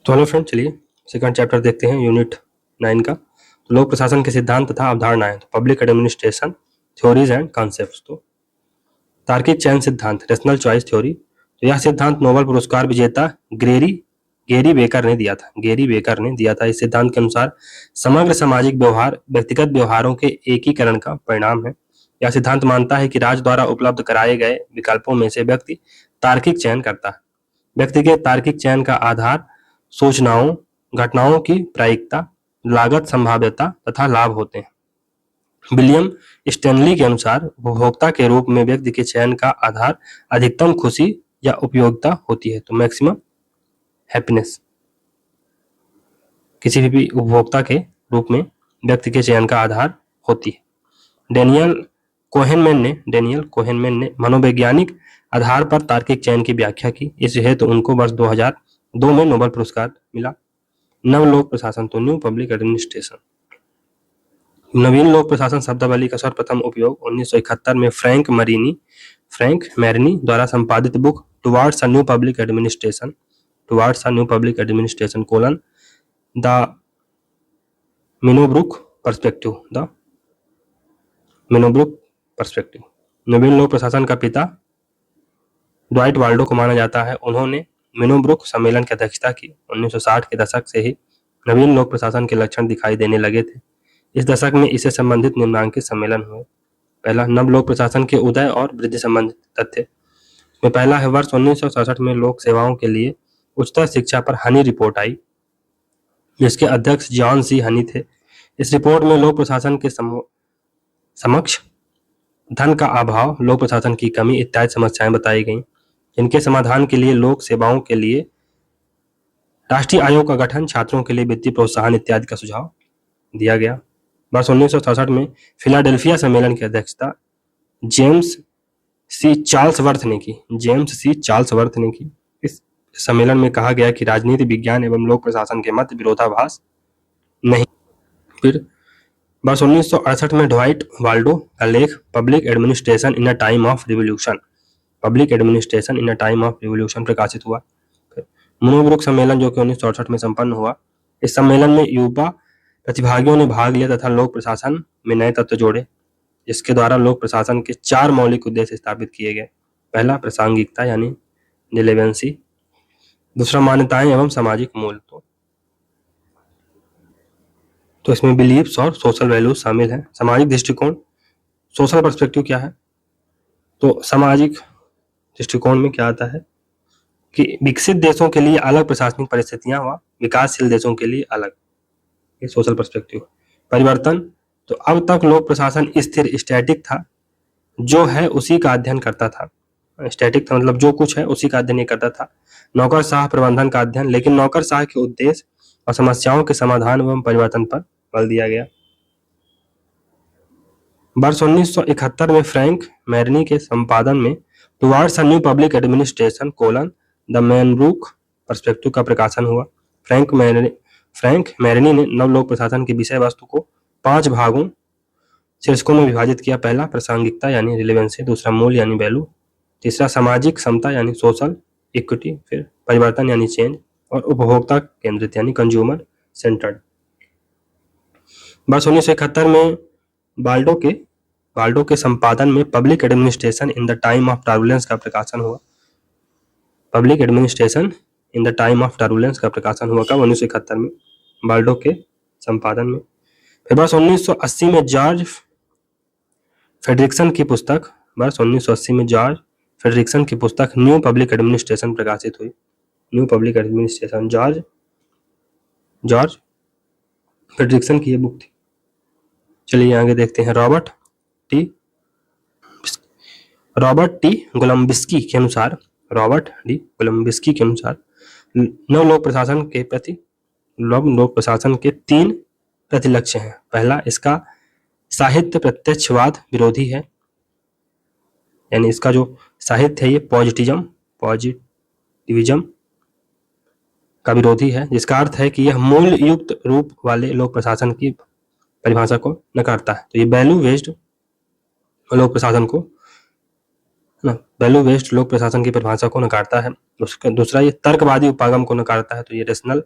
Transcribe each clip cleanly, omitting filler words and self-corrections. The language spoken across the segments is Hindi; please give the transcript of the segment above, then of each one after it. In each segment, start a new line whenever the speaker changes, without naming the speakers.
तो हेलो फ्रेंड, चलिए सेकंड चैप्टर देखते हैं यूनिट 9 का। तो लोक प्रशासन के सिद्धांत तथा अवधारणाएं, तो public administration theories and concepts. तो तार्किक चयन सिद्धांत, रेशनल चॉइस थ्योरी। तो यह सिद्धांत नोबेल पुरस्कार विजेता गेरी बेकर ने दिया था। इस सिद्धांत के अनुसार समग्र सामाजिक व्यवहार व्यक्तिगत व्यवहारों के एकीकरण का परिणाम है। यह सिद्धांत मानता है कि राज्य द्वारा उपलब्ध कराए गए विकल्पों में से व्यक्ति तार्किक चयन करता है। व्यक्ति के तार्किक चयन का आधार सूचनाओं, घटनाओं की प्रायिकता, लागत, संभाव्यता तथा लाभ होते हैं। विलियम स्टैनली के अनुसार उपभोक्ता के रूप में व्यक्ति के चयन का आधार अधिकतम खुशी या उपयोगिता होती है। तो मैक्सिमम हैप्पीनेस किसी भी उपभोक्ता के रूप में व्यक्ति के चयन का आधार होती है। डेनियल कोहेनमैन ने मनोवैज्ञानिक आधार पर तार्किक चयन की व्याख्या की। इस हेतु उनको वर्ष 2002 में नोबेल पुरस्कार मिला। नवलोक प्रशासन, तो न्यू पब्लिक एडमिनिस्ट्रेशन। नवीन लोक प्रशासन शब्दावली का सर्वप्रथम उपयोग 1971 में फ्रैंक मैरिनी द्वारा संपादित book towards a new public administration the Minnowbrook perspective. नवीन लोक प्रशासन का पिता ड्वाइट वाल्डो को माना जाता है। उन्होंने मिनोब्रुक सम्मेलन की अध्यक्षता की। 1960 के दशक से ही नवीन लोक प्रशासन के लक्षण दिखाई देने लगे थे। इस दशक में इससे संबंधित निम्नांकित सम्मेलन हुए। पहला, नव लोक प्रशासन के उदय और वृद्धि संबंधित तथ्य में पहला है वर्ष 1967 में लोक सेवाओं के लिए उच्चतर शिक्षा पर हनी रिपोर्ट आई, जिसके अध्यक्ष जॉन सी हनी थे। इस रिपोर्ट में लोक प्रशासन के समक्ष धन का अभाव, लोक प्रशासन की कमी इत्यादि समस्याएं बताई गईं। इनके समाधान के लिए लोक सेवाओं के लिए राष्ट्रीय आयोग का गठन, छात्रों के लिए वित्तीय प्रोत्साहन इत्यादि का सुझाव दिया गया। वर्ष 1967 में फिलाडेल्फिया सम्मेलन की अध्यक्षता जेम्स सी चार्ल्सवर्थ ने की। इस सम्मेलन में कहा गया कि राजनीति विज्ञान एवं लोक प्रशासन के मध्य विरोधाभास नहीं। फिर वर्ष 1968 में ड्वाइट वाल्डो का लेख public administration in a time of revolution प्रकाशित हुआ। मिनोब्रुक सम्मेलन, जो कि 1968 में संपन्न हुआ। इस सम्मेलन में युवा प्रतिभागियों ने भाग लिया तथा लोक प्रशासन में नए तत्व जोड़े, जिसके द्वारा लोक प्रशासन के 4 मौलिक उद्देश्य स्थापित किए गए। पहला, प्रासंगिकता यानी रिलेवेंसी। दूसरा, मान्यताएं एवं सामाजिक मूल्य। तो इसमें बिलीफ्स और सोशल वैल्यूज शामिल हैं। सामाजिक दृष्टिकोण, सोशल पर्सपेक्टिव क्या है? तो सामाजिक दृष्टिकोण में क्या आता है कि विकसित देशों के लिए अलग प्रशासनिक परिस्थितियां व विकासशील देशों के लिए अलग, ये सोशल पर्सपेक्टिव। परिवर्तन, तो अब तक लोक प्रशासन स्थिर स्टैटिक था, जो है उसी का अध्ययन करता था। स्टैटिक था मतलब जो कुछ है उसी का अध्ययन करता था। नौकरशाह प्रबंधन का अध्ययन, लेकिन नौकरशाह के उद्देश्य और समस्याओं के समाधान एवं परिवर्तन पर बल दिया गया। वर्ष 1971 में फ्रैंक मैरिनी के संपादन में towards a new public administration the Minnowbrook perspective का प्रकाशन हुआ। फ्रैंक मैरिनी ने नव लोक प्रशासन की विषय वस्तु को 5 भागों शीर्षकों में विभाजित किया। पहला, प्रासंगिकता यानी रिलेवेंसी। दूसरा, मूल्य यानी वैल्यू। तीसरा, सामाजिक समता यानी सोशल इक्विटी। फिर परिवर्तन यानी चेंज, और उपभोक्ता केंद्रित यानी कंज्यूमर सेंटर्ड। वर्ष 1971 में बाल्डो के संपादन में public administration in the time of turbulence का प्रकाशन हुआ। Public administration in the time of turbulence का प्रकाशन हुआ कब? 1971 में, बाल्डो के संपादन में। फिर वर्ष 1980 में जॉर्ज फ्रेडरिक्सन की पुस्तक न्यू पब्लिक एडमिनिस्ट्रेशन प्रकाशित हुई। New public administration George Frederiksen की ये बुक थी। चलिए आगे देखते हैं। रॉबर्ट टी कोलंबस्की के अनुसार नव लोक प्रशासन के 3 प्रतिलक्ष्य हैं। पहला, इसका साहित्य प्रत्यक्षवाद विरोधी है, यानी इसका जो साहित्य है ये पॉजिटिविज्म का विरोधी है, जिसका अर्थ है कि यह मूल्य युक्त रूप वाले लोक प्रशासन की परिभाषा को नकारता है। तो ये वैल्यू बेस्ड लोक प्रशासन की परिभाषा को नकारता है। दूसरा, ये तर्कवादी उपागम को नकारता है। तो ये रेशनल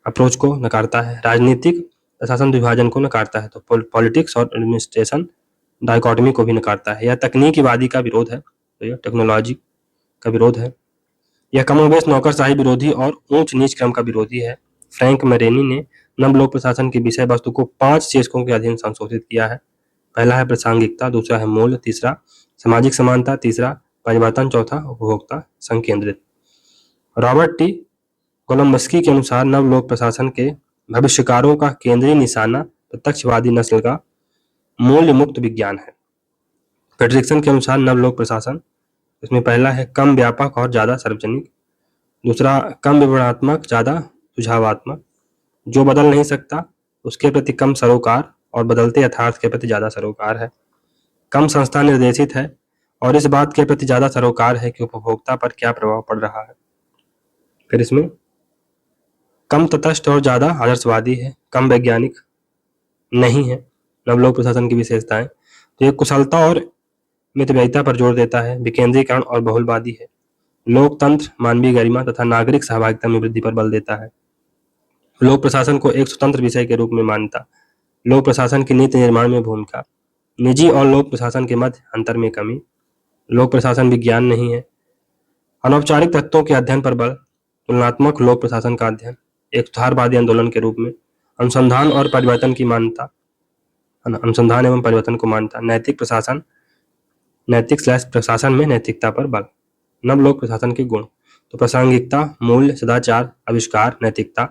अप्रोच को नकारता है, राजनीतिक प्रशासन विभाजन को नकारता है, तो पॉलिटिक्स और एडमिनिस्ट्रेशन डायकोटमी को भी नकारता है। यह तकनीकीवादी का विरोध है, तो यह टेक्नोलॉजी का विरोध है। यह कमोबेश नौकरशाही विरोधी और ऊंच नीच क्रम का विरोधी है। फ्रैंक मरेनी ने नवलोक प्रशासन की विषय वस्तु को 5 शीर्षकों के अधीन संशोधित किया है। पहला है प्रासंगिकता, दूसरा है मूल्य, तीसरा सामाजिक समानता, तीसरा परिवर्तन, चौथा उपभोक्ता संकेंद्रित। रॉबर्ट टी कोलंबस्की के अनुसार नवलोक प्रशासन के भविष्यकारों का केंद्रीय निशाना प्रत्यक्षवादी नस्ल का मूल्य मुक्त विज्ञान है। फ्रेडरिक्सन के अनुसार नवलोक प्रशासन, इसमें पहला है कम व्यापक और ज्यादा सार्वजनिक, दूसरा कम विवरणात्मक ज्यादा सुझावात्मक, जो बदल नहीं सकता उसके प्रति कम सरोकार और बदलते यथार्थ के प्रति ज्यादा सरोकार है, कम संस्था निर्देशित है और इस बात के प्रति ज्यादा सरोकार है कि उपभोक्ता पर क्या प्रभाव पड़ रहा है। फिर इसमें कम तटस्थ और ज्यादा आदर्शवादी है, कम वैज्ञानिक नहीं है। नवलोक प्रशासन की विशेषताएं, तो ये कुशलता और मितव्ययिता पर जोर देता है, विकेंद्रीकरण और बहुलवादी है, लोकतंत्र, मानवीय गरिमा तथा नागरिक सहभागिता में वृद्धि पर बल देता है, लोक प्रशासन को एक स्वतंत्र विषय के रूप में मान्यता, लोक प्रशासन की नीति निर्माण में भूमिका, निजी और लोक प्रशासन के मध्य अंतर में कमी, लोक प्रशासन विज्ञान नहीं है, अनौपचारिक तत्वों के अध्ययन पर बल, तुलनात्मक लोक प्रशासन का अध्ययन एक सुधारवादी आंदोलन के रूप में, अनुसंधान और परिवर्तन की मान्यता, अनुसंधान एवं परिवर्तन को मान्यता, नैतिक प्रशासन, नैतिक / प्रशासन में नैतिकता पर बल। नवलोक प्रशासन के गुण, तो प्रासंगिकता, मूल्य, सदाचार, आविष्कार, नैतिकता,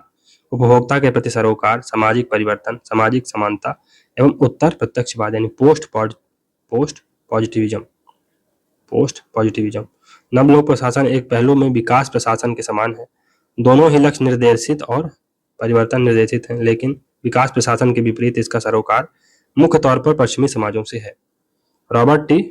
उपभोक्ता के प्रति सरोकार, सामाजिक परिवर्तन, सामाजिक समानता एवं उत्तर प्रत्यक्षवाद यानी पोस्ट पॉजिटिविज्म। नवलोक प्रशासन एक पहलू में विकास प्रशासन के समान है, दोनों ही लक्ष्य निर्देशित और परिवर्तन निर्देशित हैं, लेकिन विकास प्रशासन के विपरीत इसका सरोकार मुख्य तौर पर पश्चिमी समाजों से है। रॉबर्ट टी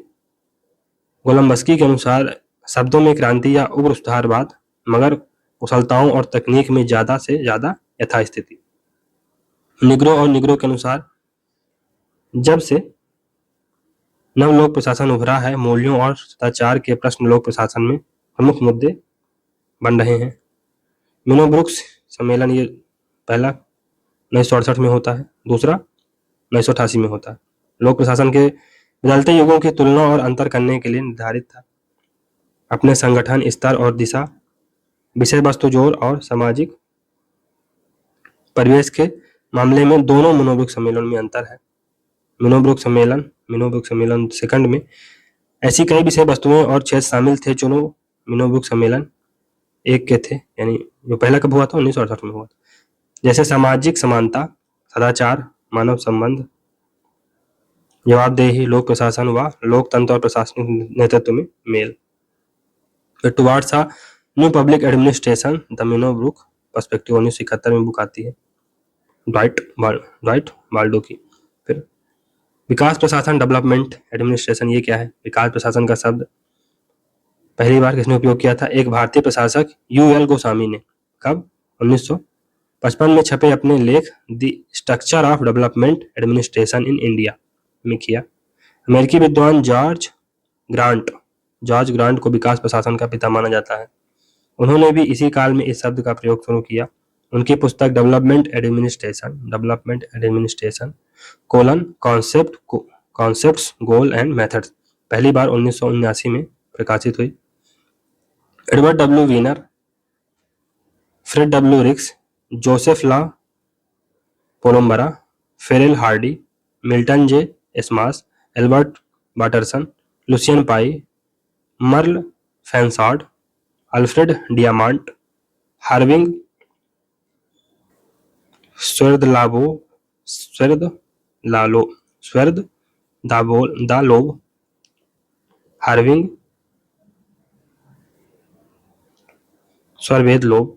कोलंबस्की के अनुसार शब्दों में क्रांति या उग्र सुधारवाद, मगर कुशलताओं और तकनीक में ज्यादा से ज्यादा यथास्थिति। निग्रो और निग्रो के अनुसार जब से नवलोक प्रशासन उभरा है, मूल्यों और सदाचार के प्रश्न लोक प्रशासन में प्रमुख मुद्दे बन रहे हैं। मिनो ब्रुक्स सम्मेलन, ये पहला 1968 में होता है, दूसरा 1988 में होता है। लोक प्रशासन के बदलते युगों की तुलना और अंतर करने के लिए निर्धारित था। अपने संगठन स्तर और दिशा, विषय वस्तु जोर और सामाजिक परिवेश के मामले में दोनों मिनो सम्मेलन में अंतर है। मिनो सम्मेलन सेकंड में ऐसी कई विषय वस्तुएं और क्षेत्र शामिल थे जो मिनो सम्मेलन एक के थे, यानी जो पहला कब हुआ था 1968 में हुआ था, जैसे सामाजिक समानता, सदाचार, मानव संबंध, जवाबदेही, लोक प्रशासन व लोकतंत्र और प्रशासनिक नेतृत्व में मेल। Towards a new public administration the Minnowbrook perspective 1971 में बुक आती है, ड्वाइट वाल्डो की। फिर विकास प्रशासन, डेवलपमेंट एडमिनिस्ट्रेशन, ये क्या है? विकास प्रशासन का शब्द पहली बार किसने उपयोग किया था? एक भारतीय प्रशासक UL गोस्वामी ने। कब? 1955 में छपे अपने लेख the structure of development administration in India में किया। अमेरिकी विद्वान जॉर्ज ग्रांट को विकास प्रशासन का पिता माना जाता है। उन्होंने भी इसी काल में इस शब्द का प्रयोग शुरू किया। उनकी पुस्तक development administration concepts goal and methods पहली बार 1979 में प्रकाशित हुई। Edward W. Weiner, Fred W. Riggs, Joseph La Palombara, Ferrel Hardy, Milton J. Esman, Albert Waterston, Lucian Pye, Merle Fainsod, Alfred Diamant, Irving Swerdlow, Irving Swerdlow,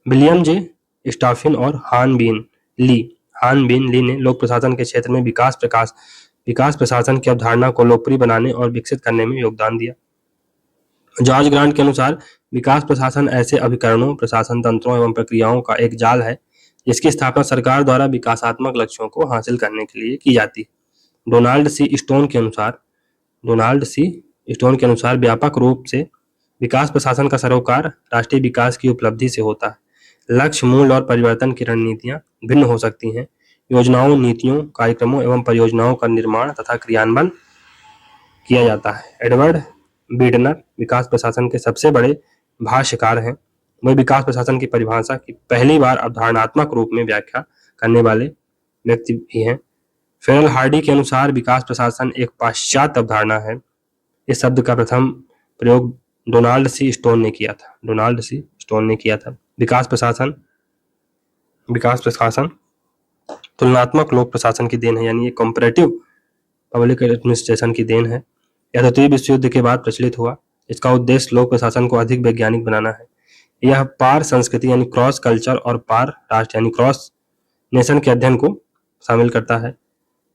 William J. Siffin और हान बीन ली ने लोक प्रशासन के क्षेत्र में विकास प्रशासन की अवधारणा को लोकप्रिय बनाने और विकसित करने में योगदान दिया। जॉर्ज ग्रांट के अनुसार विकास प्रशासन ऐसे अभिकरणों, प्रशासन तंत्रों एवं प्रक्रियाओं का एक जाल है जिसकी स्थापना सरकार द्वारा विकासात्मक लक्ष्यों को हासिल करने के लिए की जाती है। डोनाल्ड सी स्टोन के अनुसार व्यापक रूप से विकास प्रशासन का सरोकार राष्ट्रीय विकास की उपलब्धि से होता है, लक्ष्य, मूल्य और परिवर्तन की रणनीतियां भिन्न हो सकती हैं। योजनाओं, नीतियों, कार्यक्रमों एवं परियोजनाओं का निर्माण तथा क्रियान्वयन किया जाता है। एडवर्ड बीडनर विकास प्रशासन के सबसे बड़े भाष्यकार हैं। वे विकास प्रशासन की परिभाषा की पहली बार अवधारणात्मक रूप में व्याख्या करने वाले व्यक्ति भी हैं। फेरल हार्डी के अनुसार विकास प्रशासन एक पाश्चात्य अवधारणा है। इस शब्द का प्रथम प्रयोग डोनाल्ड सी स्टोन ने किया था। विकास प्रशासन तुलनात्मक लोक प्रशासन की देन है, यानी ये कंपैरेटिव पब्लिक एडमिनिस्ट्रेशन की देन है। यह द्वितीय विश्व युद्ध के बाद प्रचलित हुआ। इसका उद्देश्य लोक प्रशासन को अधिक वैज्ञानिक बनाना है। यह पार संस्कृति यानी क्रॉस कल्चर और पार राष्ट्र यानी क्रॉस नेशन के अध्ययन को शामिल करता है।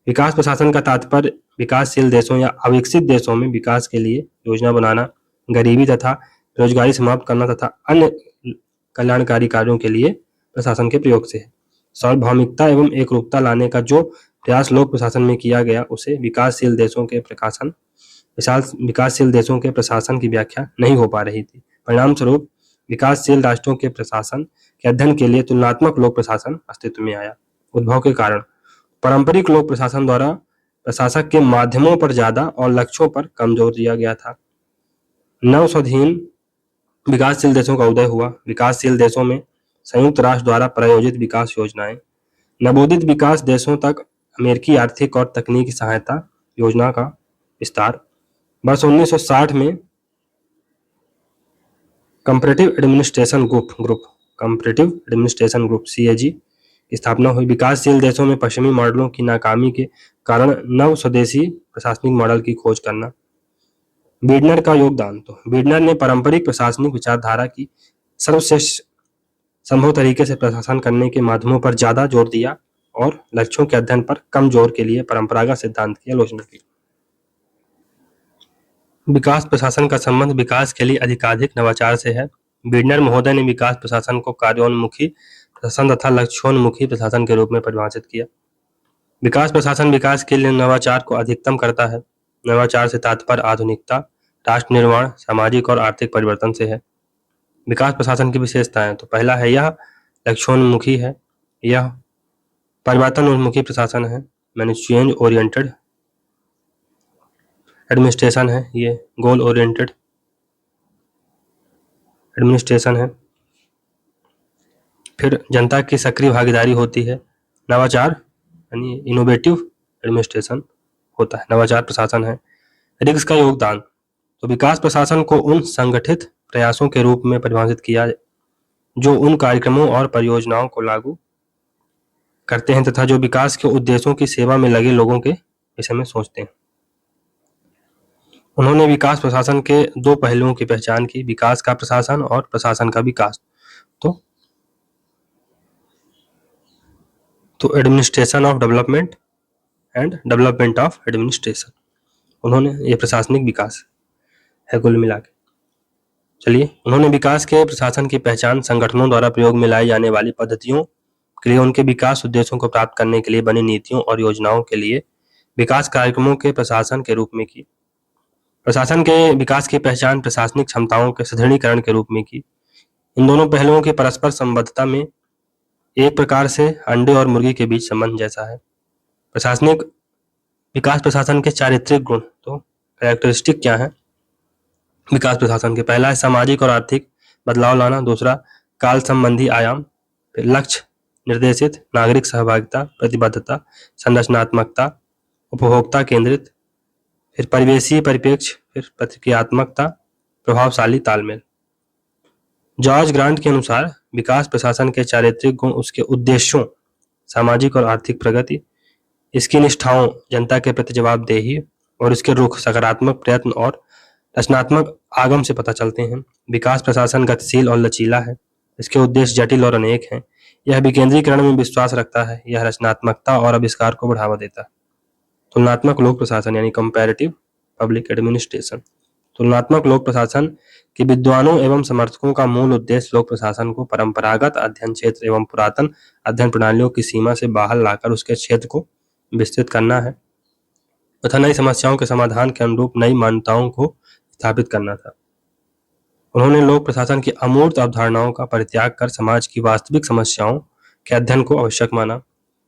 विकास प्रशासन का तात्पर्य विकासशील देशों या अविकसित देशों में विकास के लिए योजना बनाना, गरीबी तथा बेरोजगारी समाप्त करना तथा अन्य कल्याणकारी कार्यों के लिए प्रशासन के प्रयोग से है। सार्वभौमिकता एवं एकरूपता लाने का जो प्रयास लोक प्रशासन में किया गया उसे विकासशील देशों के प्रशासन की व्याख्या नहीं हो पा रही थी। परिणाम स्वरूप विकासशील राष्ट्रों के प्रशासन के अध्ययन के लिए तुलनात्मक लोक प्रशासन अस्तित्व में आया। उद्भव के कारण पारंपरिक लोक प्रशासन द्वारा प्रशासक के माध्यमों पर ज्यादा और लक्ष्यों पर कम जोर दिया गया था। नव स्वाधीन विकासशील देशों का उदय हुआ। विकासशील देशों में संयुक्त राष्ट्र द्वारा प्रायोजित विकास योजनाएं, नवोदित विकास देशों तक अमेरिकी आर्थिक और तकनीकी सहायता योजना का विस्तार। वर्ष 1960 में कंपैरेटिव एडमिनिस्ट्रेशन ग्रुप CAG की स्थापना हुई। विकासशील देशों में पश्चिमी मॉडलों की नाकामी के कारण नव स्वदेशी प्रशासनिक मॉडल की खोज करना। बीडनर का योगदान, तो बीडनर ने पारंपरिक प्रशासनिक विचारधारा की सर्वश्रेष्ठ संभव तरीके से प्रशासन करने के माध्यमों पर ज्यादा जोर दिया और लक्ष्यों के अध्ययन पर कम जोर के लिए परंपरागत सिद्धांत की आलोचना की। विकास प्रशासन का संबंध विकास के लिए अधिकाधिक नवाचार से है। बीडनर महोदय ने विकास प्रशासन को कार्योन्मुखी प्रशासन तथा लक्ष्योन्मुखी प्रशासन के रूप में परिभाषित किया। विकास प्रशासन विकास के लिए नवाचार को अधिकतम करता है। नवाचार से तात्पर्य आधुनिकता, राष्ट्र निर्माण, सामाजिक और आर्थिक परिवर्तन से है। विकास प्रशासन की विशेषताएं, तो पहला है यह लक्ष्योन्मुखी है, यह परिवर्तनोन्मुखी प्रशासन है, मैंने चेंज ओरिएंटेड एडमिनिस्ट्रेशन है, ये गोल ओरिएंटेड एडमिनिस्ट्रेशन है। फिर जनता की सक्रिय भागीदारी होती है। नवाचार यानी इनोवेटिव एडमिनिस्ट्रेशन होता है, नवाचार प्रशासन है। रिग्स का योगदान, तो विकास प्रशासन को उन संगठित प्रयासों के रूप में परिभाषित किया जो उन कार्यक्रमों और परियोजनाओं को लागू करते हैं तथा जो विकास के उद्देश्यों की सेवा में लगे लोगों के विषय में सोचते हैं। उन्होंने विकास प्रशासन के दो पहलुओं की पहचान की, विकास का प्रशासन और प्रशासन का विकास। तो administration of development and development of administration, उन्होंने ये प्रशासनिक विकास है कुल मिला के। चलिए, उन्होंने विकास के प्रशासन की पहचान संगठनों द्वारा प्रयोग में लाई जाने वाली पद्धतियों के लिए उनके विकास उद्देश्यों को प्राप्त करने के लिए बनी नीतियों और योजनाओं के लिए विकास कार्यक्रमों के प्रशासन के रूप में की। प्रशासन के विकास की पहचान प्रशासनिक क्षमताओं के सुदृढ़ीकरण के रूप में की। इन दोनों पहलुओं की परस्पर संबद्धता में एक प्रकार से अंडे और मुर्गी के बीच संबंध जैसा है। प्रशासनिक विकास प्रशासन के चारित्रिक गुण, तो कैरेक्टरिस्टिक क्या है विकास प्रशासन के? पहला है सामाजिक और आर्थिक बदलाव लाना, दूसरा काल संबंधी आयाम, फिर लक्ष्य निर्देशित, नागरिक सहभागिता, प्रतिबद्धता, संरचनात्मकता, उपभोक्ता केंद्रित, फिर परिवेशीय परिप्रेक्ष्य, फिर प्रतिक्रियात्मकता, प्रभावशाली तालमेल। जॉर्ज ग्रांट के अनुसार विकास प्रशासन के चारित्रिक गुण उसके उद्देश्यों, सामाजिक और आर्थिक प्रगति, इसकी निष्ठाओं, जनता के प्रति जवाबदेही और इसके रुख, सकारात्मक प्रयत्न और रचनात्मक आगम से पता चलते हैं। विकास प्रशासन गतिशील और लचीला है, इसके उद्देश्य जटिल और अनेक हैं। यह विकेंद्रीकरण में विश्वास रखता है, यह रचनात्मकता और आविष्कार को बढ़ावा देता है। तुलनात्मक लोक प्रशासन यानी कंपैरेटिव पब्लिक एडमिनिस्ट्रेशन। तुलनात्मक लोक प्रशासन के विद्वानों एवं समर्थकों का मूल उद्देश्य लोक प्रशासन को परंपरागत अध्ययन क्षेत्र एवं पुरातन अध्ययन प्रणालियों की सीमा से बाहर लाकर उसके क्षेत्र को विस्तृत करना है तथा नई समस्याओं के समाधान के अनुरूप नई मान्यताओं को स्थापित करना था। उन्होंने लोक प्रशासन की अमूर्त अवधारणाओं का परित्याग कर समाज की वास्तविक समस्याओं के अध्ययन को आवश्यक माना।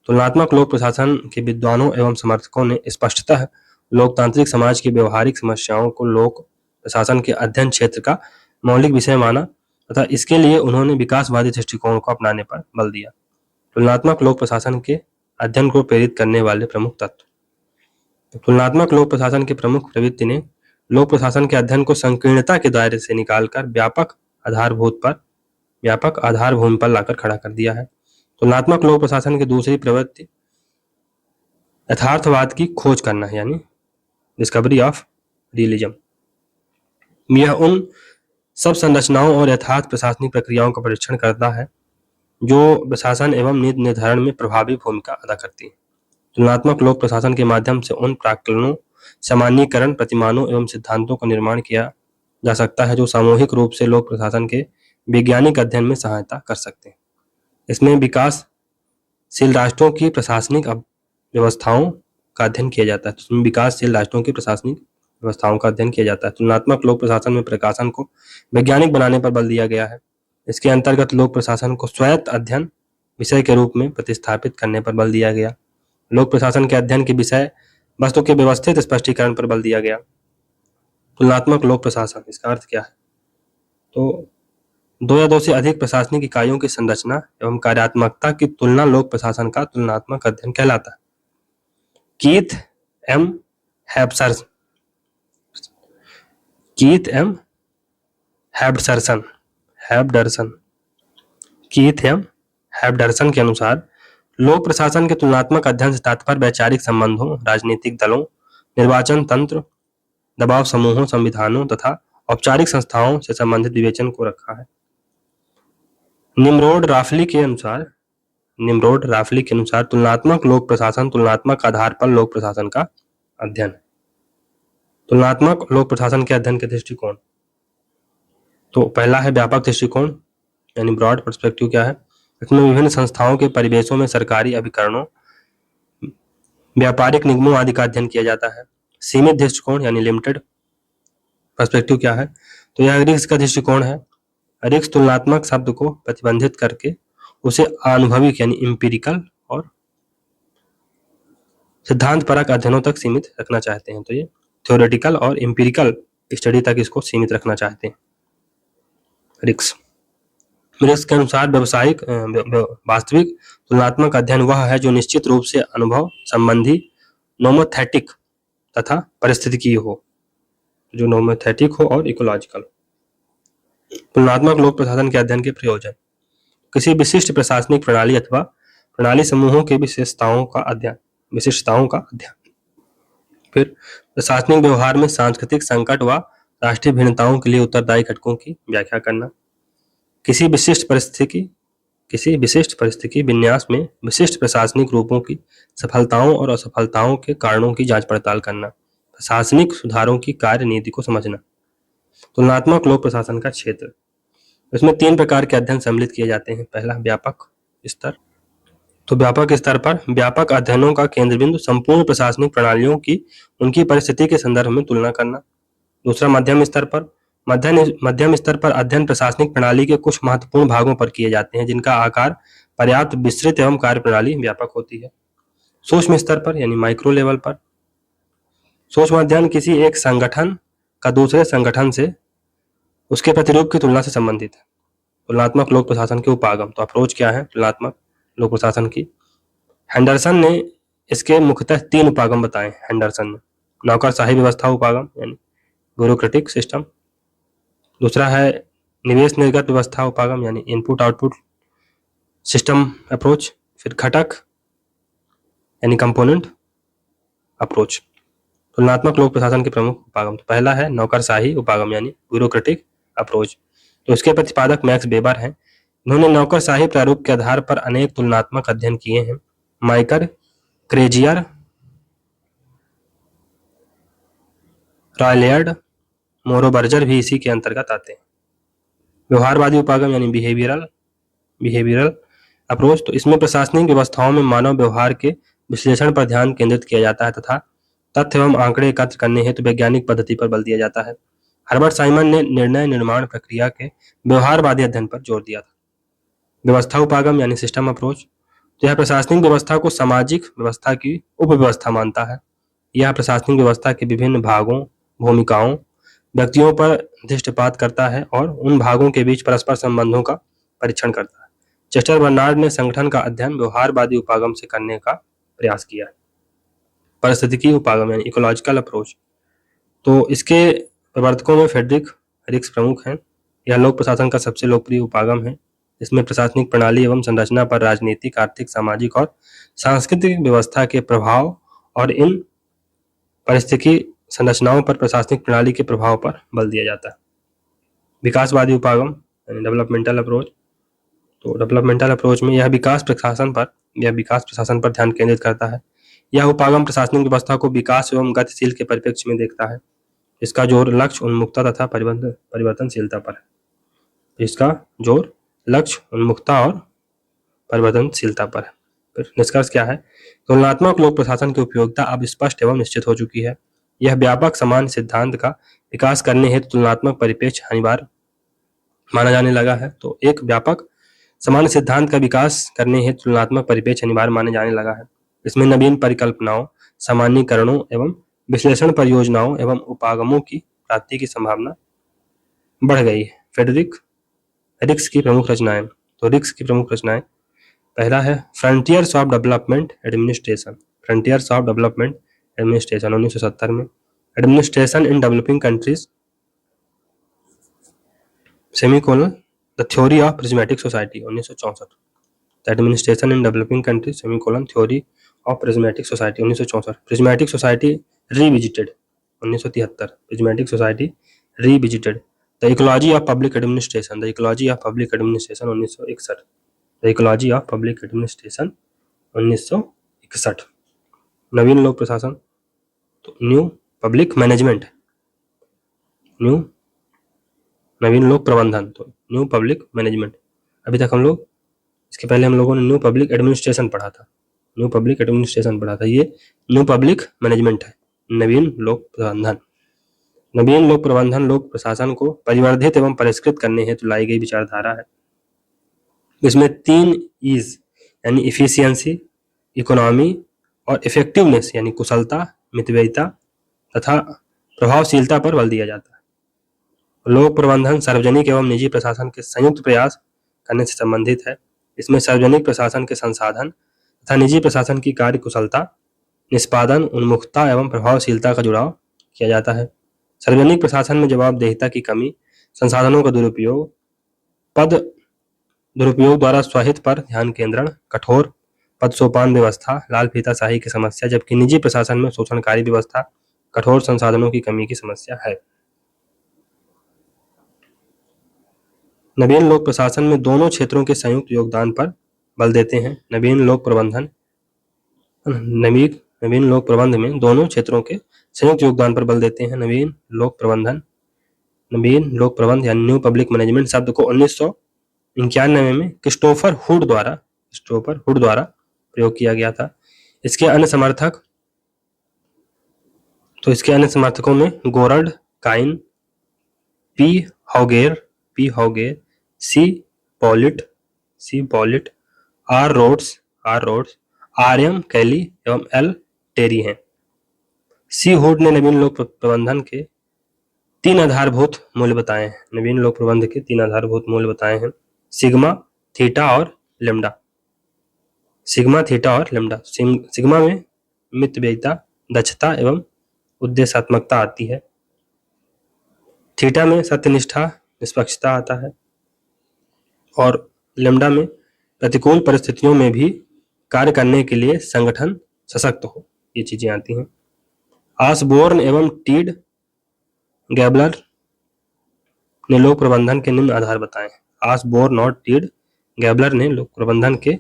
तुलनात्मक लोक प्रशासन के विद्वानों एवं समर्थकों ने स्पष्टतः लोकतांत्रिक समाज की व्यवहारिक समस्याओं को लोक प्रशासन के अध्ययन क्षेत्र का मौलिक विषय माना तथा इसके लिए उन्होंने विकासवादी दृष्टिकोण को अपनाने पर बल दिया। तुलनात्मक लोक प्रशासन के अध्ययन को प्रेरित करने वाले प्रमुख तत्व। तुलनात्मक लोक प्रशासन के प्रमुख प्रवृत्ति ने लोक प्रशासन के अध्ययन को संकीर्णता के दायरे से निकालकर व्यापक आधारभूमि पर लाकर खड़ा कर दिया है। तुलनात्मक लोक प्रशासन की दूसरी प्रवृत्ति यथार्थवाद की खोज करना है, यानी डिस्कवरी ऑफ रियलिज्म। यह उन सब संरचनाओं और यथार्थ प्रशासनिक प्रक्रियाओं का परीक्षण करता है जो प्रशासन एवं नीति निर्धारण में प्रभावी भूमिका अदा करती है। तुलनात्मक लोक प्रशासन के माध्यम से उन प्राक्कलनों, सामान्यीकरण, प्रतिमानों एवं सिद्धांतों का निर्माण किया जा सकता है जो सामूहिक रूप से लोक प्रशासन के वैज्ञानिक अध्ययन में सहायता कर सकते हैं। इसमें विकासशील राष्ट्रों की प्रशासनिक व्यवस्थाओं का अध्ययन किया जाता है। तुलनात्मक लोक प्रशासन में प्रकाशन को वैज्ञानिक बनाने पर बल दिया गया है। इसके अंतर्गत लोक प्रशासन को स्वायत्त अध्ययन विषय के रूप में प्रतिस्थापित करने पर बल दिया गया। लोक प्रशासन के अध्ययन के विषय वस्तु के व्यवस्थित स्पष्टीकरण पर बल दिया गया। तुलनात्मक लोक प्रशासन, इसका अर्थ क्या है? तो दो या दो से अधिक प्रशासनिक इकाइयों की संरचना एवं कार्यात्मकता की तुलना लोक प्रशासन का तुलनात्मक अध्ययन कहलाता है। कीथ एम हैब्डरसन के अनुसार लोक प्रशासन के तुलनात्मक अध्ययन से तात्पर्य वैचारिक संबंधों, राजनीतिक दलों, निर्वाचन तंत्र, दबाव समूहों, संविधानों तथा औपचारिक संस्थाओं से संबंधित विवेचन को रखा है। निम्रोड राफली के अनुसार तुलनात्मक लोक प्रशासन तुलनात्मक आधार पर लोक प्रशासन का अध्ययन। तुलनात्मक लोक प्रशासन के अध्ययन के दृष्टिकोण। तो पहला है व्यापक दृष्टिकोण, यानी ब्रॉड पर्सपेक्टिव क्या है? इसमें विभिन्न संस्थाओं के परिवेशों में सरकारी अभिकरणों, व्यापारिक निगमों आदि का अध्ययन किया जाता है। सीमित दृष्टिकोण यानी लिमिटेड पर्सपेक्टिव क्या है? तो यह रिक्स का दृष्टिकोण है। रिक्स तुलनात्मक शब्द को प्रतिबंधित करके उसे अनुभविक यानी एम्पिरिकल और सिद्धांतपरक अध्ययनों तक सीमित रखना चाहते हैं। तो ये थ्योरेटिकल और एम्पिरिकल स्टडी तक इसको सीमित रखना चाहते हैं। रिक्स के अनुसार वास्तविक तुलनात्मक अध्ययन वह है जो निश्चित रूप से अनुभव संबंधी, नोमोथेटिक तथा पारिस्थितिकीय हो, जो नोमोथेटिक हो और इकोलॉजिकल। तुलनात्मक लोक प्रशासन के अध्ययन के प्रयोजन। किसी विशिष्ट प्रशासनिक प्रणाली अथवा प्रणाली समूहों के विशेषताओं का अध्ययन। फिर प्रशासनिक व्यवहार में सांस्कृतिक संकट व राष्ट्रीय भिन्नताओं के लिए उत्तरदायी घटकों की व्याख्या करना। किसी विशिष्ट परिस्थिति विन्यास में विशिष्ट प्रशासनिक रूपों की सफलताओं और असफलताओं के कारणों की जांच पड़ताल करना। प्रशासनिक सुधारों की कार्य नीति को समझना। तुलनात्मक लोक प्रशासन का क्षेत्र। इसमें 3 प्रकार के अध्ययन सम्मिलित किए जाते हैं। पहला व्यापक स्तर। तो व्यापक स्तर पर व्यापक अध्ययनों का केंद्र बिंदु संपूर्ण प्रशासनिक प्रणालियों की उनकी परिस्थिति के संदर्भ में तुलना करना। दूसरा मध्यम स्तर पर अध्ययन प्रशासनिक प्रणाली के कुछ महत्वपूर्ण भागों पर किए जाते हैं जिनका आकार पर्याप्त विस्तृत एवं कार्यप्रणाली व्यापक होती है। सूक्ष्म स्तर पर यानी माइक्रो लेवल पर सूक्ष्म अध्ययन किसी एक संगठन का दूसरे संगठन से उसके प्रतिरूप की तुलना से संबंधित है। तुलनात्मक लोक प्रशासन के उपागम। तो अप्रोच क्या है तुलनात्मक लोक प्रशासन की? हेंडरसन ने इसके मुख्यतः 3 उपागम बताए। हेंडरसन ने नौकरशाही व्यवस्था उपागम यानी ब्यूरोक्रेटिक सिस्टम। दूसरा है निवेश निर्गत व्यवस्था उपागम यानी इनपुट आउटपुट सिस्टम अप्रोच। फिर घटक यानी कंपोनेंट अप्रोच। तुलनात्मक लोक प्रशासन के प्रमुख उपागम। तो पहला है नौकरशाही उपागम यानी ब्यूरोक्रेटिक अप्रोच। तो इसके प्रतिपादक मैक्स वेबर हैं। इन्होंने नौकरशाही प्रारूप के आधार पर अनेक तुलनात्मक अध्ययन किए हैं। माइकल क्रेजियर, रॉयलेर्ड, मोरोबर्जर भी इसी के अंतर्गत आते हैं। व्यवहारवादी उपागम यानी बिहेवियरल अप्रोच। तो इसमें प्रशासनिक व्यवस्थाओं में मानव व्यवहार के विश्लेषण पर ध्यान केंद्रित किया जाता है तथा तथ्य एवं आंकड़े एकत्र करने हेतु वैज्ञानिक पद्धति पर बल दिया जाता है। हर्बर्ट साइमन ने निर्णय निर्माण प्रक्रिया के व्यवहारवादी अध्ययन पर जोर दिया था। व्यवस्था उपागम यानी सिस्टम अप्रोच, तो यह प्रशासनिक व्यवस्था को सामाजिक व्यवस्था की उपव्यवस्था मानता है। यह प्रशासनिक व्यवस्था के विभिन्न भागों, भूमिकाओं, व्यक्तियों पर दृष्टिपात करता है और उन भागों के बीच परस्पर संबंधों का परीक्षण करता है। चेस्टर बर्नार्ड ने संगठन का अध्ययन व्यवहारवादी उपागम से करने का प्रयास किया। पारिस्थितिकी उपागम यानी इकोलॉजिकल अप्रोच, तो इसके प्रवर्तकों में फ्रेडरिक रिक्स प्रमुख हैं। यह लोक प्रशासन का सबसे लोकप्रिय उपागम है। इसमें प्रशासनिक प्रणाली एवं संरचना पर राजनीतिक, आर्थिक, सामाजिक और सांस्कृतिक व्यवस्था के प्रभाव और इन पारिस्थितिकी संरचनाओं पर प्रशासनिक प्रणाली के प्रभाव पर बल दिया जाता है। विकासवादी उपागम यानी डेवलपमेंटल अप्रोच, तो डेवलपमेंटल अप्रोच में यह विकास प्रशासन पर ध्यान केंद्रित करता है। यह उपागम प्रशासनिक व्यवस्था को विकास एवं गतिशील के परिप्रेक्ष्य में देखता है। इसका जोर लक्ष्य उन्मुखता तथा परिवर्तनशीलता पर है। इसका जोर लक्ष्य उन्मुखता और परिवर्तनशीलता पर है। फिर निष्कर्ष क्या है? तुलनात्मक लोक प्रशासन की उपयोगिता अब स्पष्ट एवं निश्चित हो चुकी है। यह व्यापक समान सिद्धांत का विकास करने हेतु तुलनात्मक परिप्रेक्ष्य अनिवार्य माना जाने लगा है। तो एक व्यापक समान सिद्धांत का विकास करने हेतु तुलनात्मक परिप्रेक्ष्य अनिवार्य माने जाने लगा है। इसमें नवीन परिकल्पनाओं, सामान्यीकरणों एवं विश्लेषण परियोजनाओं एवं उपागमों की प्राप्ति की संभावना बढ़ गई है। फ्रेडरिक रिक्स की प्रमुख रचनाएं, तो रिक्स की प्रमुख रचनाएं, पहला है frontiers of development administration. Frontiers of development administration 1970 में। Administration in developing countries semicolon the theory of prismatic society 1964। Administration in developing countries semicolon theory of prismatic society 1964। Prismatic society revisited 1973। Prismatic society revisited. The ecology of public administration, the ecology of public administration 1961। The ecology of public administration 1961। नवीन लोक प्रशासन, तो न्यू पब्लिक मैनेजमेंट, नवीन लोक प्रबंधन, तो न्यू पब्लिक मैनेजमेंट। अभी तक हम लोग, इसके पहले हम लोगों ने न्यू पब्लिक एडमिनिस्ट्रेशन पढ़ा था, न्यू पब्लिक एडमिनिस्ट्रेशन पढ़ा था, ये न्यू पब्लिक मैनेजमेंट है। नवीन लोक प्रबंधन, नवीन लोक प्रबंधन लोक प्रशासन को परिवर्धित एवं परिष्कृत करने हेतु लाई गई विचारधारा है। इसमें 3 ईज यानी इफिशियंसी, इकोनॉमी और इफेक्टिवनेस यानी कुशलता, मितव्ययिता तथा प्रभावशीलता पर बल दिया जाता है। लोक प्रबंधन सार्वजनिक एवं निजी प्रशासन के संयुक्त प्रयास करने से संबंधित है। इसमें सार्वजनिक प्रशासन के संसाधन तथा निजी प्रशासन की कार्य कुशलता, निष्पादन, उन्मुखता एवं प्रभावशीलता का जुड़ाव किया जाता है। सार्वजनिक प्रशासन में जवाबदेहिता की कमी, संसाधनों का दुरुपयोग, पद दुरुपयोग द्वारा स्वहित पर ध्यान केंद्रण, कठोर पद सोपान व्यवस्था, लाल फीताशाही की समस्या, जबकि निजी प्रशासन में शोषणकारी व्यवस्था, कठोर संसाधनों की कमी की समस्या है। नवीन लोक प्रशासन में दोनों क्षेत्रों के संयुक्त योगदान पर बल देते हैं। नवीन लोक प्रबंधन में दोनों क्षेत्रों के संयुक्त योगदान पर बल देते हैं। नवीन लोक प्रबंध यानी न्यू पब्लिक मैनेजमेंट शब्द को 1991 में क्रिस्टोफर हुड द्वारा प्रयोग किया गया था। इसके अन्य समर्थकों में Gerald Caiden, P Hoggett, C Pollitt, R Rhodes, R M Kelly एवं एल टेरी हैं। सी हुड ने नवीन लोक प्रबंधन के 3 आधारभूत मूल्य बताए हैं। नवीन लोक प्रबंध के 3 आधारभूत मूल्य बताए हैं, सिग्मा, थीटा और लेम्डा। सिग्मा, थीटा और लेम्डा। सिग्मा में मितव्ययिता, दक्षता एवं उद्देश्यात्मकता आती है। थीटा में सत्यनिष्ठा, निष्पक्षता आता है और लेम्डा में प्रतिकूल परिस्थितियों में भी कार्य करने के लिए संगठन सशक्त हो, ये चीजें आती हैं। ऑसबोर्न एवं टीड गैबलर ने लोक प्रबंधन के निम्न आधार बताए हैं। ऑसबोर्न और टीड गैबलर ने लोक प्रबंधन के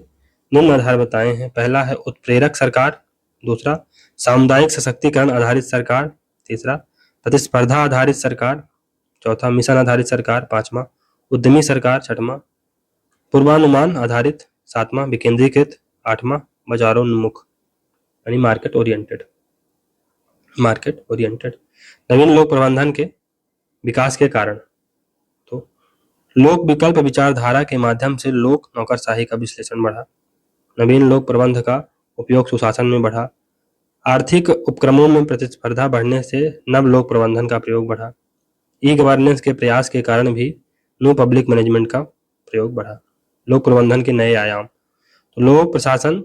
निम्न आधार बताए हैं। पहला है उत्प्रेरक सरकार, दूसरा सामुदायिक सशक्तिकरण आधारित सरकार, तीसरा प्रतिस्पर्धा आधारित सरकार, चौथा मिशन आधारित सरकार, पांचवा उद्यमी सरकार, छठवां पूर्वानुमान आधारित, सातवां विकेंद्रीकृत, आठवां बाजारोन्मुख यानी मार्केट ओरिएंटेड। नवीन लोक प्रबंधन के विकास के कारण। तो लोक विकल्प विचारधारा के माध्यम से लोक नौकरशाही का विश्लेषण बढ़ा। नवीन लोक प्रबंध का उपयोग सुशासन में बढ़ा। आर्थिक उपक्रमों में प्रतिस्पर्धा बढ़ने से नव लोक प्रबंधन का प्रयोग बढ़ा। ई गवर्नेंस के प्रयास के कारण भी न्यू पब्लिक मैनेजमेंट का प्रयोग बढ़ा। लोक प्रबंधन के नए आयाम। तो लोक प्रशासन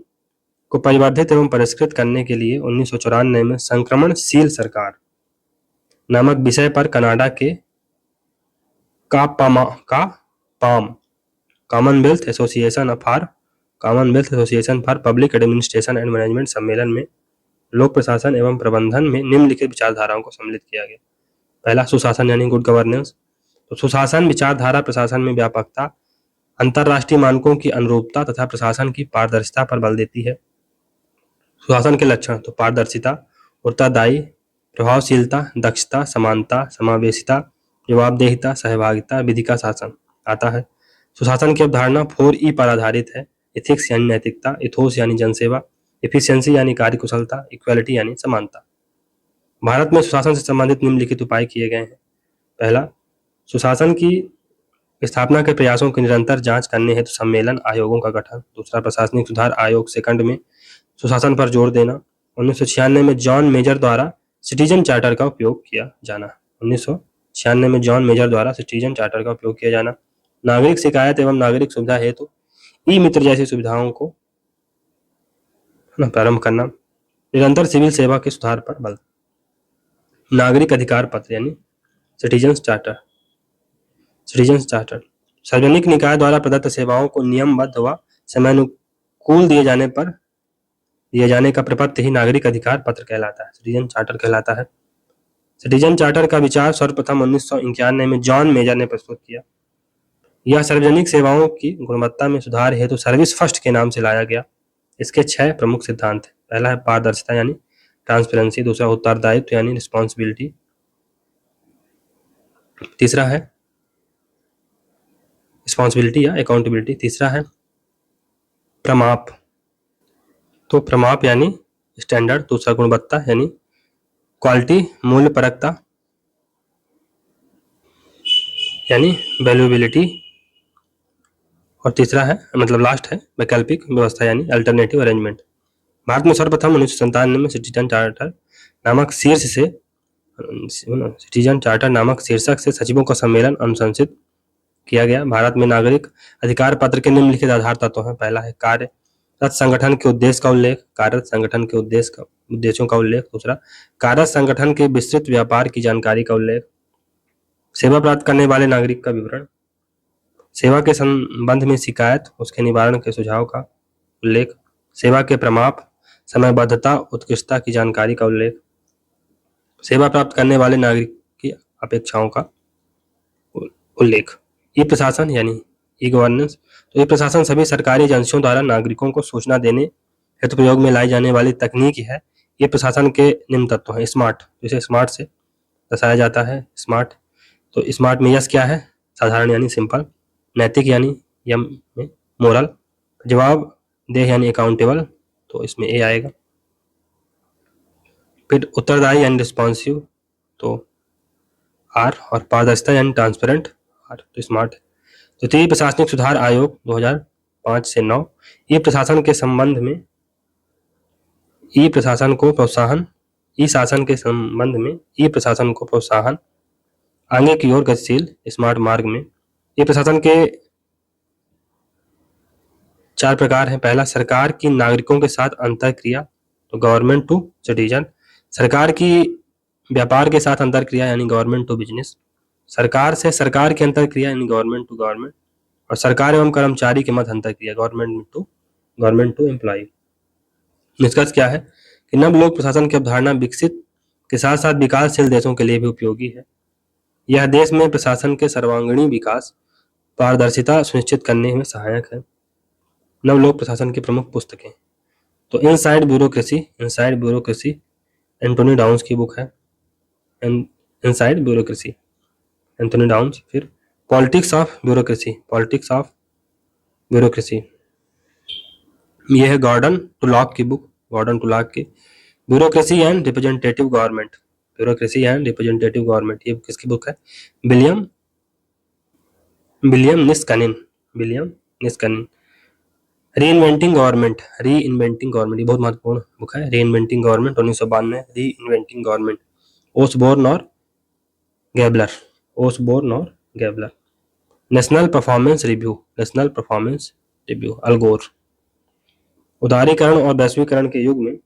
को परिवर्धित एवं परिष्कृत करने के लिए 1994 में संक्रमणशील सरकार नामक विषय पर कनाडा के palm Commonwealth association for public administration and management सम्मेलन में लोक प्रशासन एवं प्रबंधन में निम्नलिखित विचारधाराओं को सम्मिलित किया गया। पहला, सुशासन यानी गुड गवर्नेंस। तो सुशासन विचारधारा प्रशासन में व्यापकता, अंतरराष्ट्रीय मानकों की अनुरूपता तथा प्रशासन की पारदर्शिता पर बल देती है। सुशासन के लक्षण। तो पारदर्शिता, उत्तरदायी, प्रभावशीलता, दक्षता, समानता, समावेशिता, जवाबदेहिता, सहभागिता, विधि का शासन आता है। सुशासन की अवधारणा 4E पर आधारित है। एथिक्स यानी नैतिकता, इथोस यानी जनसेवा, एफिशिएंसी यानी कार्यकुशलता, इक्वालिटी यानी समानता। भारत में सुशासन से संबंधित निम्नलिखित उपाय किए गए हैं। पहला, सुशासन की स्थापना के प्रयासों की निरंतर जांच करने हेतु सम्मेलन आयोगों का गठन। दूसरा, प्रशासनिक सुधार आयोग सेकंड में सुशासन पर जोर देना। 1996 में जॉन मेजर द्वारा सिटीजन चार्टर का उपयोग किया जाना। 1996 में जॉन मेजर द्वारा सिटीजन चार्टर का उपयोग किया जाना। नागरिक शिकायत एवं नागरिक सुविधा हेतु ई मित्र जैसी सुविधाओं को प्रारंभ करना। निरंतर सिविल सेवा के सुधार पर बल। नागरिक अधिकार पत्र यानी सिटीजन चार्टर। सार्वजनिक निकाय द्वारा प्रदत्त सेवाओं को नियमबद्ध व समयानुकूल दिए जाने का प्रपत्र ही नागरिक अधिकार पत्र कहलाता है, सिटीजन चार्टर कहलाता है। सिटीजन चार्टर का विचार सर्वप्रथम 1991 में जॉन मेजर ने प्रस्तुत किया। यह सार्वजनिक सेवाओं की गुणवत्ता में सुधार हेतु सर्विस फर्स्ट के नाम से लाया गया। इसके 6 प्रमुख सिद्धांत हैं। पहला है पारदर्शिता यानी ट्रांसपेरेंसी। दूसरा, उत्तरदायित्व यानी रिस्पॉन्सिबिलिटी। तीसरा है रिस्पॉन्सिबिलिटी या अकाउंटेबिलिटी। तीसरा है प्रमाप। तो प्रमाप यानी स्टैंडर्ड। दूसरा, गुणवत्ता यानी क्वालिटी, मूल्य परकता यानी वैल्यूएबिलिटी। और तीसरा है लास्ट है वैकल्पिक व्यवस्था यानी अल्टरनेटिव अरेंजमेंट। भारत में सर्वप्रथम 1997 में सिटीजन चार्टर नामक शीर्षक से सचिवों का सम्मेलन अनुशंसित किया गया। भारत में नागरिक अधिकार पत्र के निम्नलिखित आधार तत्व हैं। पहला है कार्यरत संगठन के उद्देश्य का उल्लेख, कार्यरत संगठन के उद्देश्यों का उल्लेख। दूसरा, कार्यरत संगठन के विस्तृत व्यापार की जानकारी का उल्लेख। सेवा प्राप्त करने वाले नागरिक का विवरण। सेवा के संबंध में शिकायत, उसके निवारण के सुझाव का उल्लेख। सेवा के प्रमाप, समयबद्धता, उत्कृष्टता की जानकारी का उल्लेख। सेवा प्राप्त करने वाले नागरिक की अपेक्षाओं का उल्लेख। ई प्रशासन यानी ई गवर्नेंस। तो ई प्रशासन सभी सरकारी एजेंसियों द्वारा नागरिकों को सूचना देने हेतु प्रयोग में लाई जाने वाली तकनीक है। ये प्रशासन के निम्न तत्व हैं। स्मार्ट, जिसे स्मार्ट से दर्शाया जाता है, स्मार्ट। तो स्मार्ट में यस क्या है? साधारण यानी सिंपल। नैतिक यानी यम में मोरल। जवाबदेह यानी अकाउंटेबल, तो इसमें ए आएगा। फिर उत्तरदायी यानी रिस्पॉन्सिव, तो आर। और पारदर्शिता यानी ट्रांसपेरेंट, आर, तो स्मार्ट। तो ई प्रशासनिक सुधार आयोग 2005 से 9 ई प्रशासन के संबंध में ई प्रशासन को प्रोत्साहन आगे की ओर गतिशील स्मार्ट मार्ग में। ई प्रशासन के 4 प्रकार हैं। पहला, सरकार की नागरिकों के साथ अंतरक्रिया, तो गवर्नमेंट टू सिटीजन। सरकार की व्यापार के साथ अंतरक्रिया यानी गवर्नमेंट टू बिजनेस। सरकार से सरकार की अंतरक्रिया यानी गवर्नमेंट टू गवर्नमेंट। और सरकार एवं कर्मचारी के मध्य अंतरक्रिया गवर्नमेंट टू एम्प्लॉय। निष्कर्ष क्या है कि नव लोक प्रशासन की अवधारणा विकसित के साथ साथ विकासशील देशों के लिए भी उपयोगी है। यह देश में प्रशासन के सर्वांगीण विकास, पारदर्शिता सुनिश्चित करने में सहायक है। नव लोक प्रशासन की प्रमुख पुस्तकें, तो इनसाइड ब्यूरोक्रेसी एंटोनी डाउन्स की बुक है, इनसाइड ब्यूरोक्रेसी एंटोनी डाउन्स। फिर पॉलिटिक्स ऑफ ब्यूरोक्रेसी, यह है गॉर्डन टू लॉक की बुक, की bureaucracy and representative government, bureaucracy and representative government. ये किसकी बुक है? विलियम निस्कनिन। री इन्वेंटिंग गवर्नमेंट, ये बहुत महत्वपूर्ण बुक है। री इन्वेंटिंग गवर्नमेंट 1992, री इन्वेंटिंग गवर्नमेंट, ओसबोर्न और गैबलर। नेशनल परफॉर्मेंस रिव्यू, अल गोर। उदारीकरण और वैश्वीकरण के युग में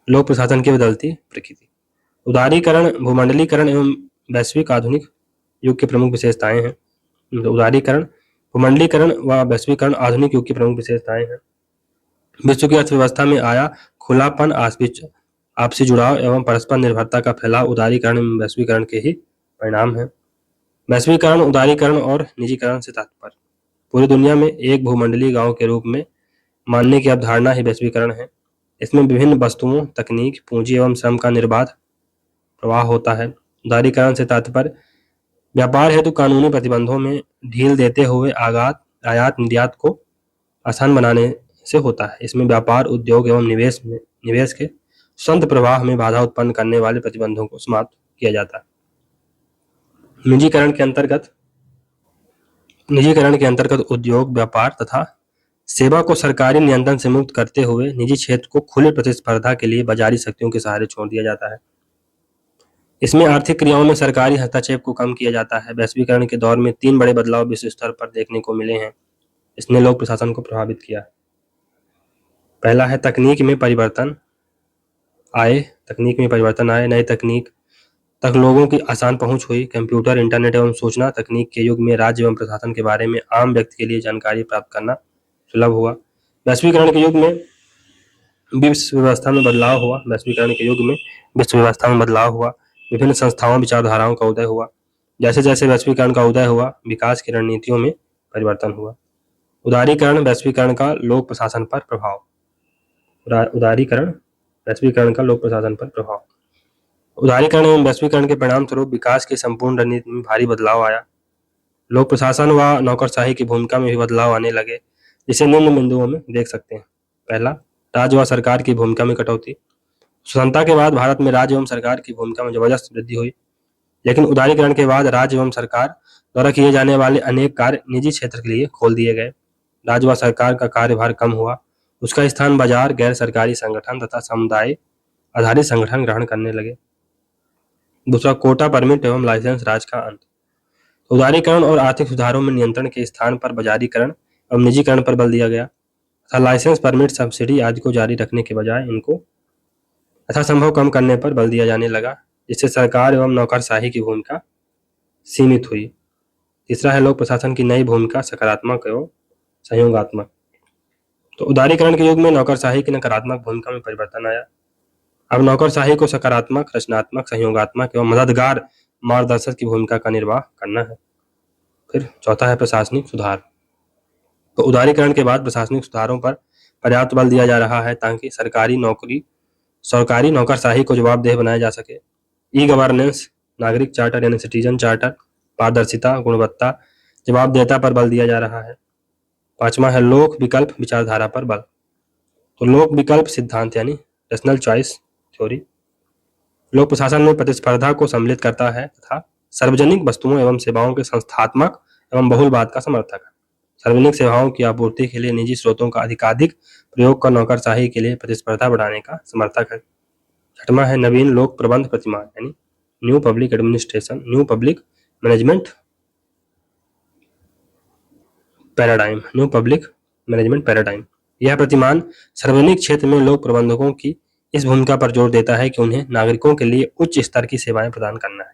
लोक प्रशासन की बदलती प्रकृति। उदारीकरण, भूमंडलीकरण एवं वैश्विक आधुनिक युग की प्रमुख विशेषताएं हैं। उदारीकरण, भूमंडलीकरण व वैश्वीकरण आधुनिक युग की प्रमुख विशेषताएं हैं। विश्व की अर्थव्यवस्था में आया खुलापन, आपसी जुड़ाव एवं परस्पर निर्भरता का फैलाव उदारीकरण एवं वैश्वीकरण के ही परिणाम है। वैश्वीकरण, उदारीकरण और निजीकरण से तात्पर्य पूरी दुनिया में एक भूमंडलीय गांव के रूप में मानने की अवधारणा ही वैश्वीकरण है। इसमें विभिन्न वस्तुओं, तकनीक, पूंजी एवं श्रम का निर्बाध प्रवाह होता है। उदारीकरण से तात्पर्य व्यापार हेतु कानूनी प्रतिबंधों में ढील देते हुए आयात निर्यात को आसान बनाने से होता है। इसमें व्यापार, उद्योग एवं निवेश के स्वतंत्र प्रवाह में बाधा उत्पन्न करने वाले प्रतिबंधों को समाप्त किया जाता है। निजीकरण के अंतर्गत उद्योग, व्यापार तथा सेवा को सरकारी नियंत्रण से मुक्त करते हुए निजी क्षेत्र को खुली प्रतिस्पर्धा के लिए बाजारी शक्तियों के सहारे छोड़ दिया जाता है। इसमें आर्थिक क्रियाओं में सरकारी हस्तक्षेप को कम किया जाता है। वैश्वीकरण के दौर में 3 बड़े बदलाव विश्व स्तर पर देखने को मिले हैं। इसने लोक प्रशासन को प्रभावित किया। पहला है तकनीक में परिवर्तन आए। नई तकनीक तक लोगों की आसान पहुंच हुई। कंप्यूटर, इंटरनेट एवं सूचना तकनीक के युग में राज्य एवं प्रशासन के बारे में आम व्यक्ति के लिए जानकारी प्राप्त करना सुलभ हुआ। वैश्वीकरण के युग में विश्व व्यवस्था में बदलाव हुआ। विभिन्न संस्थाओं, विचारधाराओं का उदय हुआ। जैसे जैसे वैश्वीकरण का उदय हुआ, विकास की रणनीतियों में परिवर्तन हुआ। उदारीकरण, वैश्वीकरण का लोक प्रशासन पर प्रभाव। उदारीकरण एवं वैश्वीकरण के परिणाम स्वरूप विकास की संपूर्ण रणनीति में भारी बदलाव आया। लोक प्रशासन व नौकरशाही की भूमिका में भी बदलाव आने लगे, जिसे निम्न बिंदुओं में देख सकते हैं। पहला, राज्य व सरकार की भूमिका में कटौती। स्वतंत्रता के बाद भारत में राज्य एवं सरकार की भूमिका में जबरदस्त वृद्धि हुई, लेकिन उदारीकरण के बाद राज्य एवं सरकार द्वारा किए जाने वाले अनेक कार्य निजी क्षेत्र के लिए खोल दिए गए। राज्य व सरकार का कार्यभार कम हुआ, उसका स्थान बाजार, गैर सरकारी संगठन तथा समुदाय आधारित संगठन ग्रहण करने लगे। दूसरा, कोटा, परमिट एवं लाइसेंस राज का अंत। उदारीकरण और आर्थिक सुधारों में नियंत्रण के स्थान पर बाजारीकरण एवं निजीकरण पर बल दिया गया तथा लाइसेंस, परमिट, सब्सिडी आदि को जारी रखने के बजाय इनको यथासंभव कम करने पर बल दिया जाने लगा, जिससे सरकार एवं नौकरशाही की भूमिका सीमित हुई। तीसरा है लोक प्रशासन की नई भूमिका, सकारात्मक एवं सहयोगात्मक। तो उदारीकरण के युग में नौकरशाही की नकारात्मक भूमिका में परिवर्तन आया। अब नौकरशाही को सकारात्मक, रचनात्मक, सहयोगात्मक एवं मददगार मार्गदर्शक की भूमिका का निर्वाह करना है। फिर चौथा है प्रशासनिक सुधार। तो उदारीकरण के बाद प्रशासनिक सुधारों पर पर्याप्त बल दिया जा रहा है ताकि सरकारी नौकरशाही को जवाबदेह बनाया जा सके। ई गवर्नेंस, नागरिक चार्टर यानी सिटीजन चार्टर, पारदर्शिता, गुणवत्ता, जवाबदेहता पर बल दिया जा रहा है। पांचवा है लोक विकल्प विचारधारा पर बल। तो लोक विकल्प सिद्धांत यानी रैशनल चॉइस थ्योरी लोक प्रशासन में प्रतिस्पर्धा को सम्मिलित करता है तथा सार्वजनिक वस्तुओं एवं सेवाओं के संस्थात्मक एवं बहुलवाद का समर्थक है। सार्वजनिक सेवाओं की आपूर्ति के लिए निजी स्रोतों का अधिकाधिक प्रयोग का नौकरशाही के लिए प्रतिस्पर्धा बढ़ाने का समर्थक है। छठवां है नवीन लोक प्रबंध प्रतिमान यानी न्यू पब्लिक मैनेजमेंट पैराडाइम। यह प्रतिमान सार्वजनिक क्षेत्र में लोक प्रबंधकों की इस भूमिका पर जोर देता है कि उन्हें नागरिकों के लिए उच्च स्तर की सेवाएं प्रदान करना है।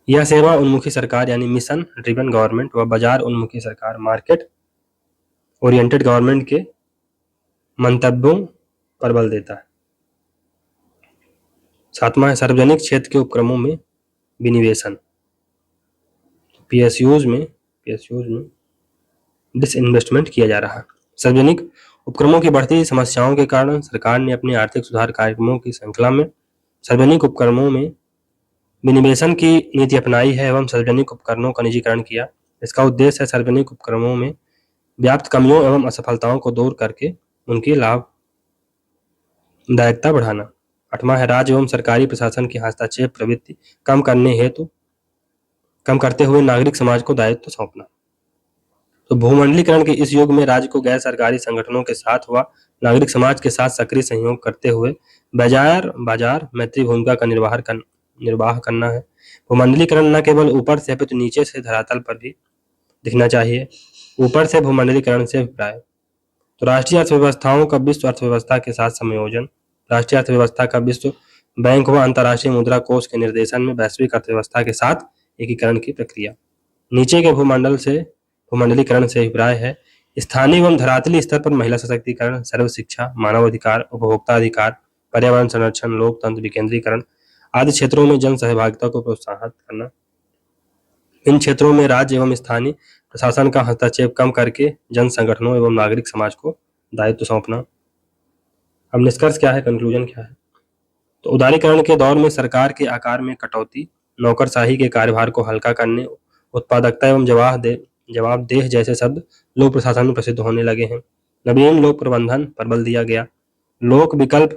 यह सेवा उन्मुखी सरकार यानी मिशन ड्रिवन गवर्नमेंट व बाजार उन्मुखी सरकार मार्केट ओरिएंटेड गवर्नमेंट के मंतव्यों पर बल देता है। सातवां है सार्वजनिक क्षेत्र के उपक्रमों में विनिवेशन। पीएसयूज में डिसइन्वेस्टमेंट किया जा रहा है। सार्वजनिक उपक्रमों की बढ़ती समस्याओं के कारण सरकार ने अपने आर्थिक सुधार कार्यक्रमों की श्रृंखला में सार्वजनिक उपक्रमों में विनिवेशन की नीति अपनाई है एवं सार्वजनिक उपकरणों का निजीकरण किया। इसका उद्देश्य है सार्वजनिक उपक्रमों में व्याप्त कमियों एवं असफलताओं को दूर करके उनकी लाभदायकता बढ़ाना। 8वां है राज्य एवं सरकारी प्रशासन की हस्तक्षेप प्रवृत्ति कम करते हुए नागरिक समाज को दायित्व सौंपना। तो भूमंडलीकरण के इस युग में राज्य को गैर सरकारी संगठनों के साथ व नागरिक समाज के साथ सक्रिय सहयोग करते हुए बाजार मैत्री भूमिका का निर्वाह करना है। भूमंडलीकरण न केवल ऊपर से अपितु नीचे से धरातल पर भी दिखना चाहिए। ऊपर से भूमंडलीकरण से अभिप्राय, तो राष्ट्रीय अर्थव्यवस्थाओं का विश्व अर्थव्यवस्था के साथ संयोजन, राष्ट्रीय अर्थव्यवस्था का विश्व बैंक व अंतर्राष्ट्रीय मुद्रा कोष के निर्देशन में वैश्विक अर्थव्यवस्था के साथ एकीकरण की प्रक्रिया। नीचे के भूमंडलीकरण से अभिप्राय है स्थानीय एवं धरातली स्तर पर महिला सशक्तिकरण, सर्व शिक्षा, मानव अधिकार, उपभोक्ता अधिकार, पर्यावरण संरक्षण, लोकतंत्र विकेंद्रीकरण आदि क्षेत्रों में जन सहभागिता को प्रोत्साहित करना। इन क्षेत्रों में राज्य एवं स्थानीय प्रशासन का हस्तक्षेप कम करके जन संगठनों एवं नागरिक समाज को दायित्व सौंपना। अब निष्कर्ष क्या है, कंक्लूजन क्या है? तो उदारीकरण के दौर में सरकार के आकार में कटौती, नौकरशाही के कार्यभार को हल्का करने, उत्पादकता एवं जवाबदेह जैसे शब्द लोक प्रशासन में प्रसिद्ध होने लगे हैं। नवीन लोक प्रबंधन पर बल दिया गया। लोक विकल्प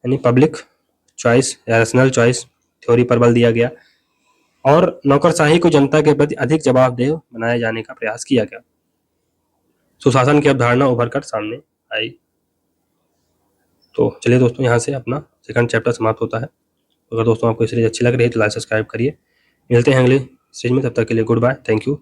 यानी पब्लिक चॉइस या रैशनल चॉइस थ्योरी पर बल दिया गया और नौकरशाही को जनता के प्रति अधिक जवाबदेह बनाए जाने का प्रयास किया गया। सुशासन की अवधारणा उभर कर सामने आई। तो चलिए दोस्तों, यहाँ से अपना सेकंड चैप्टर समाप्त होता है। अगर दोस्तों आपको सीरीज अच्छी लग रही है तो लाइक सब्सक्राइब करिए। मिलते हैं अगले सीरीज में, तब तक के लिए गुड बाय, थैंक यू।